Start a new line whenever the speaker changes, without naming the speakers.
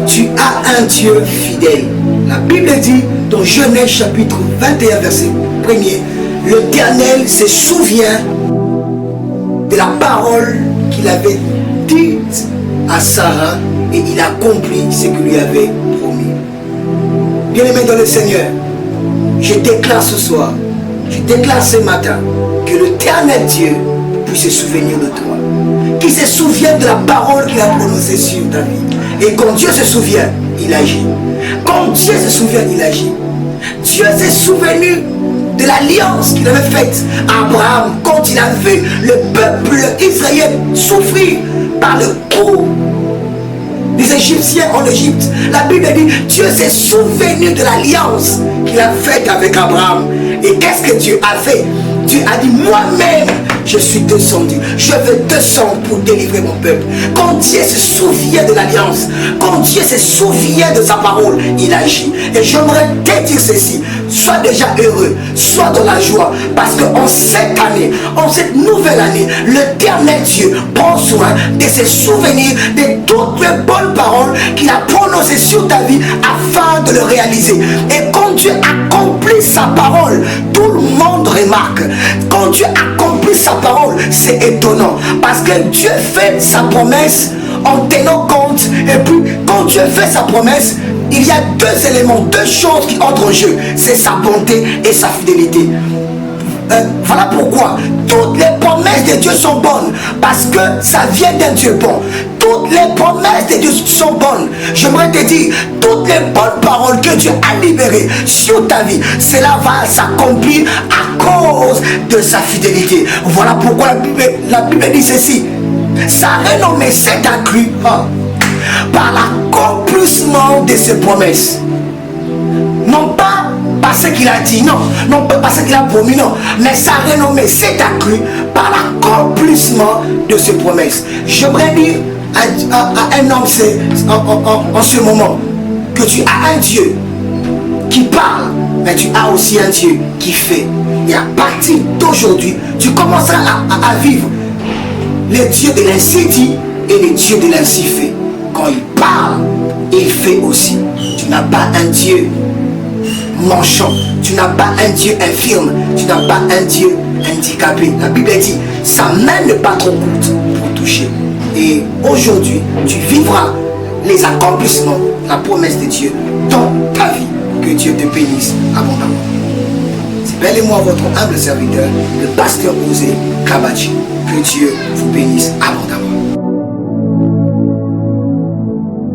tu as un Dieu fidèle. La Bible dit dans Genèse chapitre 21 verset 1er, l'Éternel se souvient de la parole qu'il avait dite à Sarah et il accomplit ce qu'il lui avait promis. Bien-aimé dans le Seigneur, je déclare ce soir, je déclare ce matin que l'Éternel Dieu puisse se souvenir de toi, qu'il se souvienne de la parole qu'il a prononcée sur ta vie. Et quand Dieu se souvient, il agit. Quand Dieu se souvient, il agit. Dieu s'est souvenu de l'alliance qu'il avait faite à Abraham quand il a vu le peuple israélien souffrir par le coup des Égyptiens en Égypte. La Bible dit, Dieu s'est souvenu de l'alliance qu'il a faite avec Abraham. Et qu'est-ce que Dieu a fait? Dieu a dit, moi-même, je suis descendu. Je vais descendre pour délivrer mon peuple. Quand Dieu se souvient de l'alliance, quand Dieu se souvient de sa parole, il agit. Et j'aimerais te dire ceci. Sois déjà heureux, sois dans la joie. Parce qu'en cette année, en cette nouvelle année, l'Éternel Dieu prend soin de se souvenir de toutes les bonnes paroles qu'il a prononcées sur ta vie afin de le réaliser. Et quand Dieu accomplit sa parole, tout le monde remarque. Quand Dieu accomplit sa parole, c'est étonnant. Parce que Dieu fait sa promesse en tenant compte. Et puis, quand Dieu fait sa promesse, il y a deux éléments, deux choses qui entrent en jeu. C'est sa bonté et sa fidélité. Voilà pourquoi toutes les promesses de Dieu sont bonnes. Parce que ça vient d'un Dieu bon. Toutes les promesses de Dieu sont bonnes. J'aimerais te dire, toutes les bonnes paroles que Dieu a libérées sur ta vie, cela va s'accomplir à cause de sa fidélité. Voilà pourquoi la Bible dit ceci. Sa renommée s'est accrue par l'accomplissement de ses promesses. Non pas parce qu'il a dit, non pas parce qu'il a promis, non, mais sa renommée s'est accrue par l'accomplissement de ses promesses. J'aimerais dire à un homme en ce moment que tu as un Dieu qui parle, mais tu as aussi un Dieu qui fait. Et à partir d'aujourd'hui, tu commenceras à vivre les dieux de l'ainsi dit et les dieux de l'ainsi fait. Quand il parle, il fait aussi. Tu n'as pas un Dieu manchant, tu n'as pas un Dieu infirme, tu n'as pas un Dieu handicapé. La Bible dit, sa main n'est pas trop courte pour toucher. Et aujourd'hui, tu vivras les accomplissements, la promesse de Dieu dans ta vie. Que Dieu te bénisse abondamment. C'est bel et moi votre humble serviteur, le pasteur Osée Kabachi. Que Dieu vous bénisse abondamment.